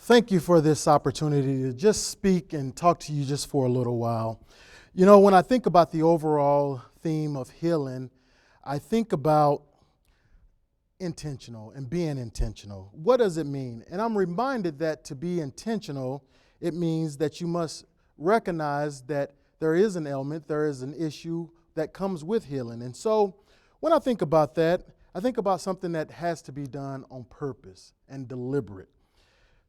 Thank you for this opportunity to just speak and talk to you just for a little while. You know, when I think about the overall theme of healing, I think about intentional and being intentional. What does it mean? And I'm reminded that to be intentional, it means that you must recognize that there is an ailment, there is an issue that comes with healing. And so when I think about that, I think about something that has to be done on purpose and deliberate.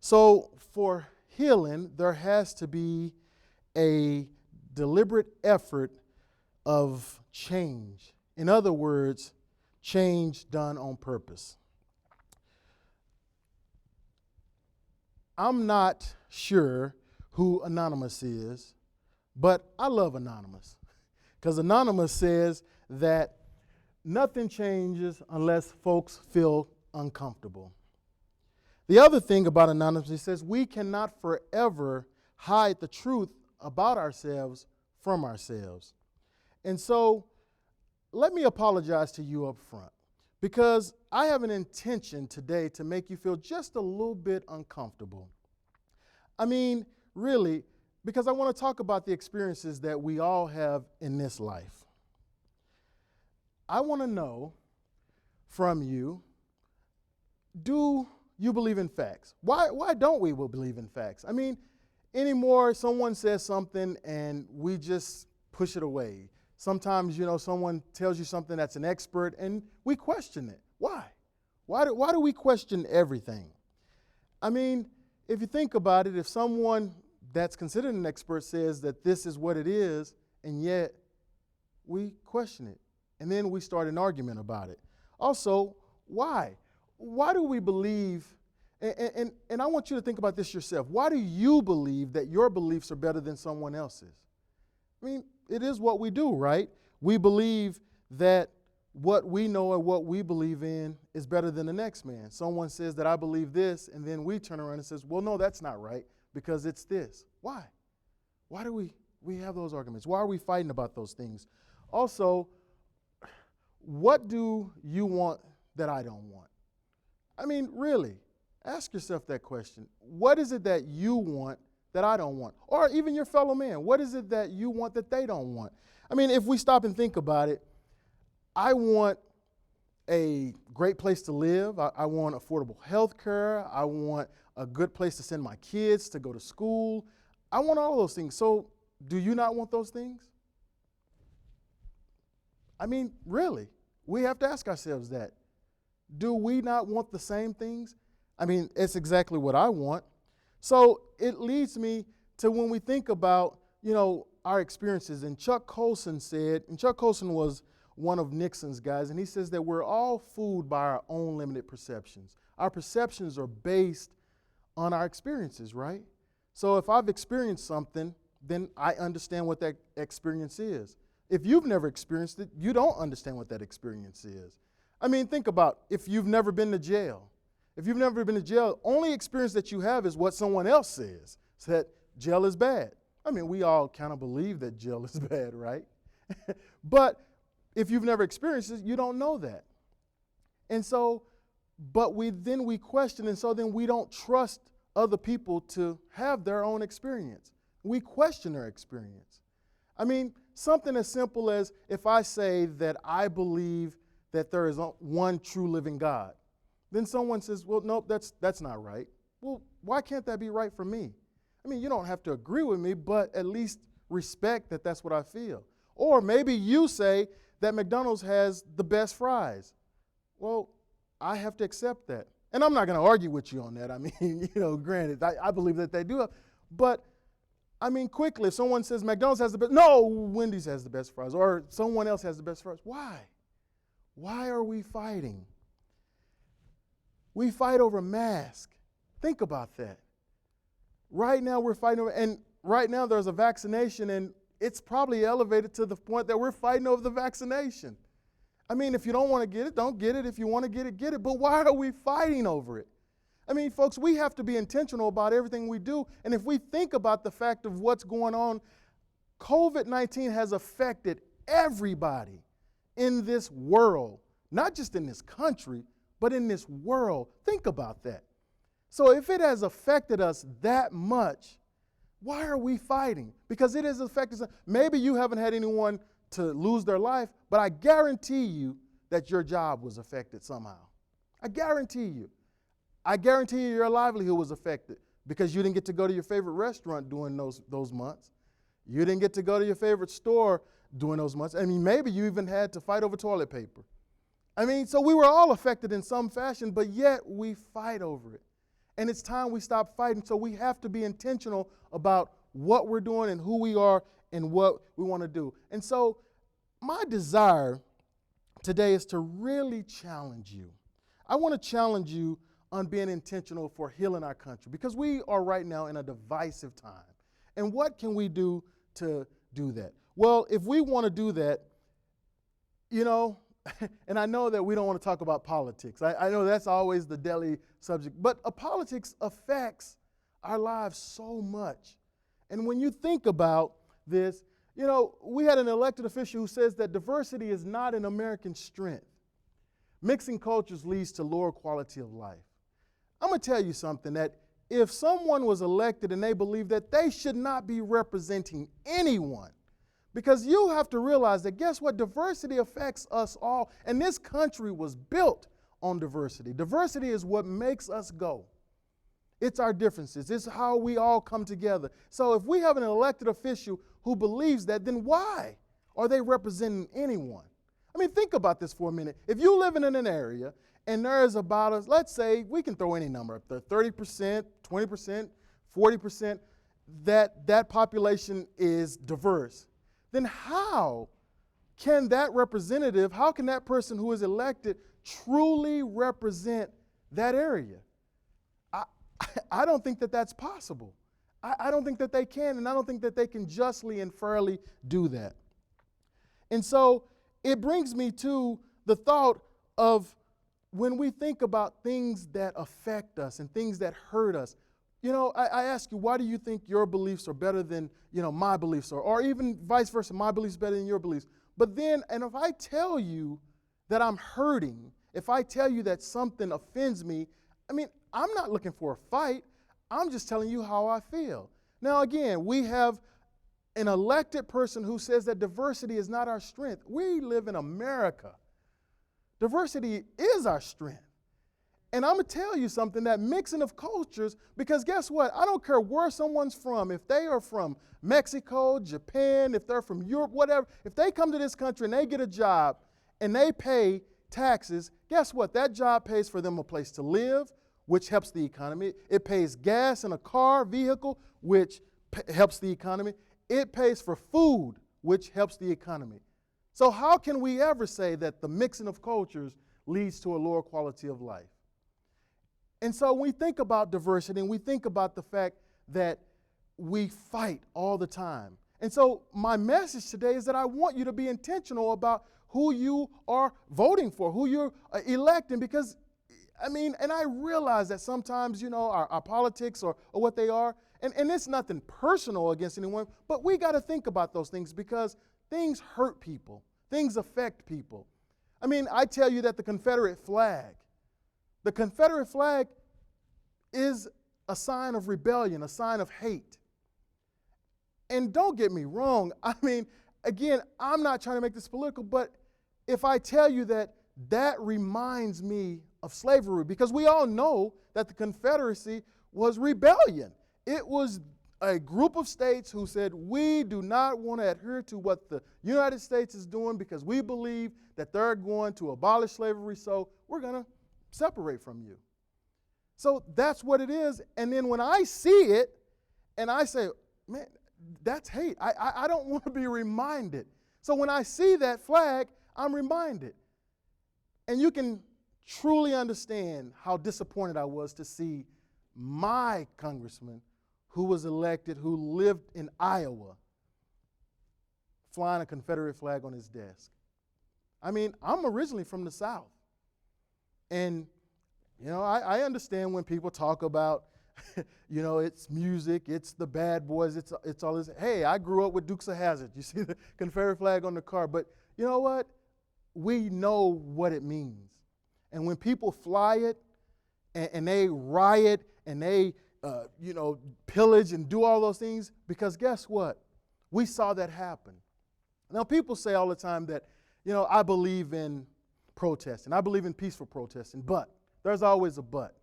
So for healing, there has to be a deliberate effort of change. In other words, change done on purpose. I'm not sure who Anonymous is, but I love Anonymous because Anonymous says that nothing changes unless folks feel uncomfortable. The other thing about Anonymous, he says we cannot forever hide the truth about ourselves from ourselves. And so let me apologize to you up front because I have an intention today to make you feel just a little bit uncomfortable. I mean, really, because I want to talk about the experiences that we all have in this life. I want to know from you, do you believe in facts? Why don't we believe in facts? I mean, anymore someone says something and we just push it away. Sometimes, someone tells you something that's an expert and we question it. Why? Why do we question everything? I mean, if you think about it, if someone that's considered an expert says that this is what it is, and yet we question it, and then we start an argument about it. Also, why? Why do we believe, and I want you to think about this yourself, why do you believe that your beliefs are better than someone else's? I mean, it is what we do, right? We believe that what we know and what we believe in is better than the next man. Someone says that I believe this, and then we turn around and says, well, no, that's not right because it's this. Why? Why do we have those arguments? Why are we fighting about those things? Also, what do you want that I don't want? I mean, really, ask yourself that question. What is it that you want that I don't want? Or even your fellow man, what is it that you want that they don't want? I mean, if we stop and think about it, I want a great place to live. I want affordable health care. I want a good place to send my kids to go to school. I want all those things. So do you not want those things? I mean, really, we have to ask ourselves that. Do we not want the same things? I mean, it's exactly what I want. So it leads me to when we think about, our experiences. And Chuck Colson said, and Chuck Colson was one of Nixon's guys, and he says that we're all fooled by our own limited perceptions. Our perceptions are based on our experiences, right? So if I've experienced something, then I understand what that experience is. If you've never experienced it, you don't understand what that experience is. I mean, think about if you've never been to jail. If you've never been to jail, only experience that you have is what someone else says, so that jail is bad. I mean, we all kind of believe that jail is bad, right? But if you've never experienced it, you don't know that. And so, but we question, and so then we don't trust other people to have their own experience. We question their experience. I mean, something as simple as if I say that I believe that there is one true living God, then someone says, well, nope, that's not right. Well, why can't that be right for me? I mean, you don't have to agree with me, but at least respect that that's what I feel. Or maybe you say that McDonald's has the best fries. Well, I have to accept that. And I'm not going to argue with you on that. I mean, granted, I believe that they do. But, I mean, quickly, if someone says McDonald's has the best, no, Wendy's has the best fries, or someone else has the best fries. Why? Why are we fighting? We fight over masks. Think about that. Right now we're fighting over, and right now there's a vaccination, and it's probably elevated to the point that we're fighting over the vaccination. I mean, if you don't want to get it, don't get it. If you want to get it, get it. But why are we fighting over it? I mean, folks, we have to be intentional about everything we do. And if we think about the fact of what's going on, COVID-19 has affected everybody in this world, not just in this country, but in this world. Think about that. So if it has affected us that much, why are we fighting? Because it has affected us. Maybe you haven't had anyone to lose their life, but I guarantee you that your job was affected somehow. I guarantee you. I guarantee you your livelihood was affected because you didn't get to go to your favorite restaurant during those months. You didn't get to go to your favorite store during those months. I mean, maybe you even had to fight over toilet paper. I mean, so we were all affected in some fashion, but yet we fight over it. And it's time we stop fighting. So we have to be intentional about what we're doing and who we are and what we want to do. And so my desire today is to really challenge you. I want to challenge you on being intentional for healing our country because we are right now in a divisive time. And what can we do to do that? Well, if we want to do that, you know, and I know that we don't want to talk about politics. I know that's always the daily subject, but politics affects our lives so much. And when you think about this, you know, we had an elected official who says that diversity is not an American strength. Mixing cultures leads to lower quality of life. I'm going to tell you something, that if someone was elected and they believe that they should not be representing anyone, because you have to realize that, guess what? Diversity affects us all. And this country was built on diversity. Diversity is what makes us go. It's our differences. It's how we all come together. So if we have an elected official who believes that, then why are they representing anyone? I mean, think about this for a minute. If you're living in an area and there's about, let's say, we can throw any number up there, 30%, 20%, 40%, that population is diverse, then how can that representative, how can that person who is elected truly represent that area? I don't think that that's possible. I don't think that they can, and I don't think that they can justly and fairly do that. And so it brings me to the thought of when we think about things that affect us and things that hurt us. You know, I ask you, why do you think your beliefs are better than, you know, my beliefs are, or even vice versa, my beliefs better than your beliefs? But then, and if I tell you that I'm hurting, if I tell you that something offends me, I mean, I'm not looking for a fight. I'm just telling you how I feel. Now, again, we have an elected person who says that diversity is not our strength. We live in America. Diversity is our strength. And I'm going to tell you something, that mixing of cultures, because guess what? I don't care where someone's from. If they are from Mexico, Japan, if they're from Europe, whatever, if they come to this country and they get a job and they pay taxes, guess what? That job pays for them a place to live, which helps the economy. It pays gas in a car, vehicle, which helps the economy. It pays for food, which helps the economy. So how can we ever say that the mixing of cultures leads to a lower quality of life? And so when we think about diversity and we think about the fact that we fight all the time. And so my message today is that I want you to be intentional about who you are voting for, who you're electing, because I mean, and I realize that sometimes, you know, our politics or what they are, and it's nothing personal against anyone, but we got to think about those things because things hurt people. Things affect people. I mean, I tell you that the Confederate flag is a sign of rebellion, a sign of hate. And don't get me wrong, I mean, again, I'm not trying to make this political, but if I tell you that that reminds me of slavery, because we all know that the Confederacy was rebellion. It was a group of states who said, we do not want to adhere to what the United States is doing because we believe that they're going to abolish slavery, so we're going to separate from you. So that's what it is. And then when I see it and I say, man, that's hate. I don't want to be reminded. So when I see that flag, I'm reminded. And you can truly understand how disappointed I was to see my congressman who was elected, who lived in Iowa, flying a Confederate flag on his desk. I mean, I'm originally from the South. And, you know, I understand when people talk about, you know, it's music, it's the bad boys, it's all this. Hey, I grew up with Dukes of Hazzard. You see the Confederate flag on the car. But you know what? We know what it means. And when people fly it and they riot and they, pillage and do all those things, because guess what? We saw that happen. Now, people say all the time that, I believe in protesting. I believe in peaceful protesting, but there's always a but.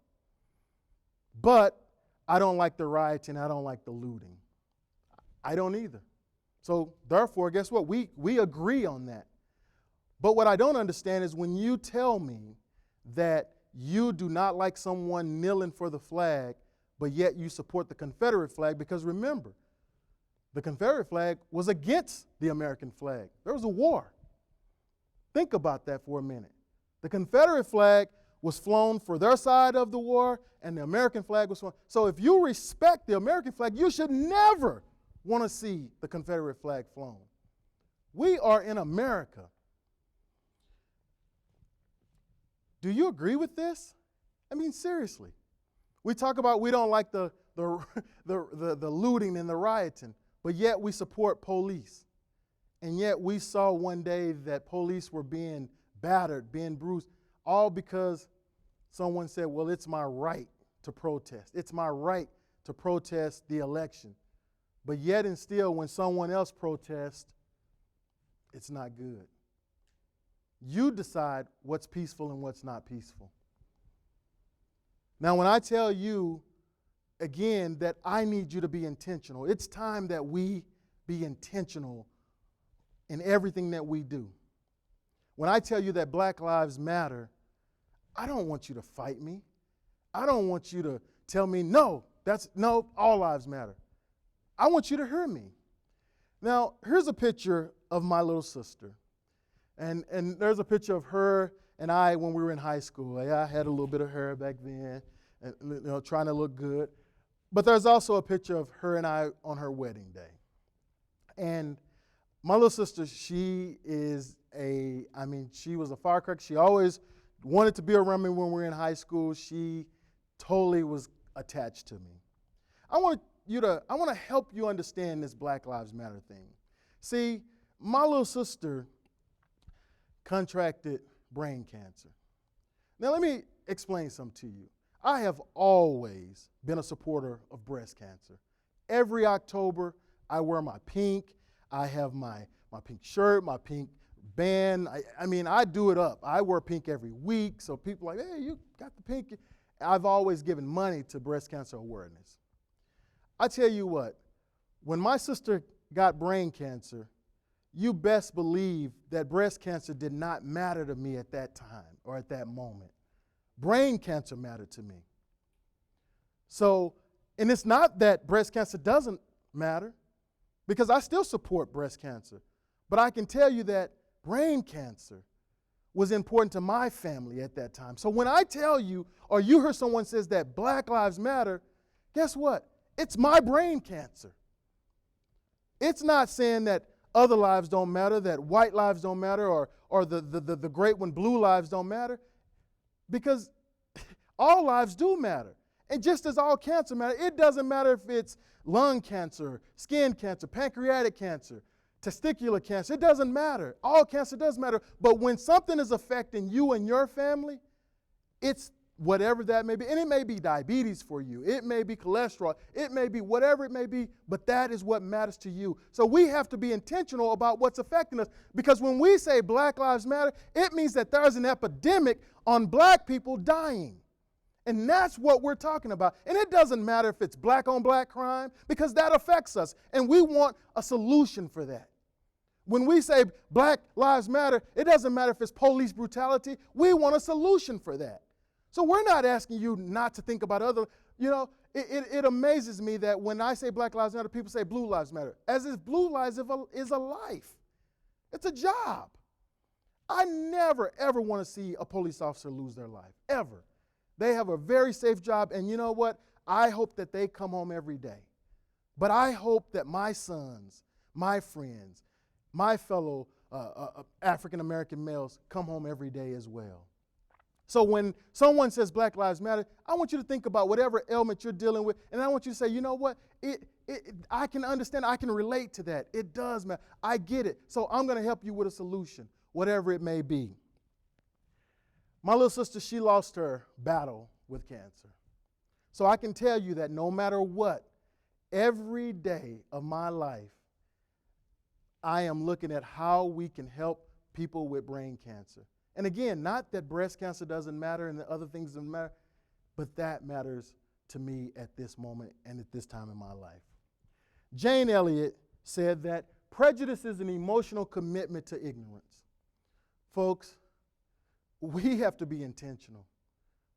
But I don't like the rioting. I don't like the looting. I don't either. So therefore, guess what? We agree on that. But what I don't understand is when you tell me that you do not like someone kneeling for the flag, but yet you support the Confederate flag, because remember, the Confederate flag was against the American flag. There was a war. Think about that for a minute. The Confederate flag was flown for their side of the war, and the American flag was flown. So if you respect the American flag, you should never want to see the Confederate flag flown. We are in America. Do you agree with this? I mean, seriously. We talk about we don't like the looting and the rioting, but yet we support police. And yet we saw one day that police were being battered, being bruised, all because someone said, well, it's my right to protest. It's my right to protest the election. But yet and still, when someone else protests, it's not good. You decide what's peaceful and what's not peaceful. Now, when I tell you, again, that I need you to be intentional, it's time that we be intentional in everything that we do. When I tell you that Black Lives Matter, I don't want you to fight me. I don't want you to tell me, no, all lives matter. I want you to hear me. Now, here's a picture of my little sister. And there's a picture of her and I when we were in high school. I had a little bit of hair back then, and, trying to look good. But there's also a picture of her and I on her wedding day. And my little sister, she was a firecracker. She always wanted to be around me when we were in high school. She totally was attached to me. I want to help you understand this Black Lives Matter thing. See, my little sister contracted brain cancer. Now, let me explain something to you. I have always been a supporter of breast cancer. Every October, I wear my pink. I have my pink shirt, my pink band. I do it up. I wear pink every week, so people are like, hey, you got the pink. I've always given money to breast cancer awareness. I tell you what, when my sister got brain cancer, you best believe that breast cancer did not matter to me at that time or at that moment. Brain cancer mattered to me. So, and it's not that breast cancer doesn't matter, because I still support breast cancer. But I can tell you that brain cancer was important to my family at that time. So when I tell you, or you hear someone says that Black Lives Matter, guess what? It's my brain cancer. It's not saying that other lives don't matter, that white lives don't matter, or the great one, blue lives don't matter, because all lives do matter. And just as all cancer matters, it doesn't matter if it's lung cancer, skin cancer, pancreatic cancer, testicular cancer. It doesn't matter. All cancer does matter. But when something is affecting you and your family, it's whatever that may be. And it may be diabetes for you. It may be cholesterol. It may be whatever it may be, but that is what matters to you. So we have to be intentional about what's affecting us, because when we say Black Lives Matter, it means that there's an epidemic on black people dying. And that's what we're talking about. And it doesn't matter if it's black on black crime, because that affects us. And we want a solution for that. When we say Black Lives Matter, it doesn't matter if it's police brutality. We want a solution for that. So we're not asking you not to think about other, it amazes me that when I say Black Lives Matter, people say Blue Lives Matter, as if blue lives is a life. It's a job. I never, ever want to see a police officer lose their life, ever. They have a very safe job, and you know what? I hope that they come home every day. But I hope that my sons, my friends, my fellow African-American males come home every day as well. So when someone says Black Lives Matter, I want you to think about whatever ailment you're dealing with, and I want you to say, you know what? I can understand, I can relate to that. It does matter. I get it. So I'm going to help you with a solution, whatever it may be. My little sister, she lost her battle with cancer. So I can tell you that no matter what, every day of my life, I am looking at how we can help people with brain cancer. And again, not that breast cancer doesn't matter and the other things don't matter, but that matters to me at this moment and at this time in my life. Jane Elliott said that prejudice is an emotional commitment to ignorance. Folks, we have to be intentional.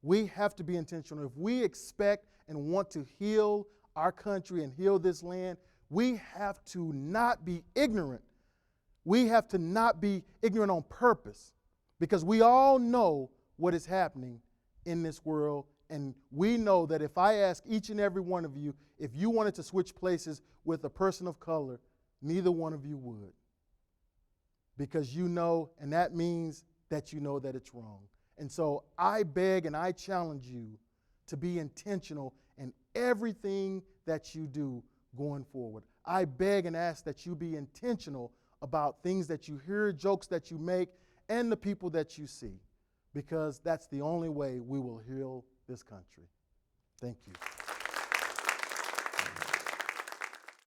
We have to be intentional. If we expect and want to heal our country and heal this land, we have to not be ignorant. We have to not be ignorant on purpose, because we all know what is happening in this world. And we know that if I ask each and every one of you, if you wanted to switch places with a person of color, neither one of you would. Because you know, and that means that you know that it's wrong. And so I beg and I challenge you to be intentional in everything that you do going forward. I beg and ask that you be intentional about things that you hear, jokes that you make, and the people that you see, because that's the only way we will heal this country. Thank you.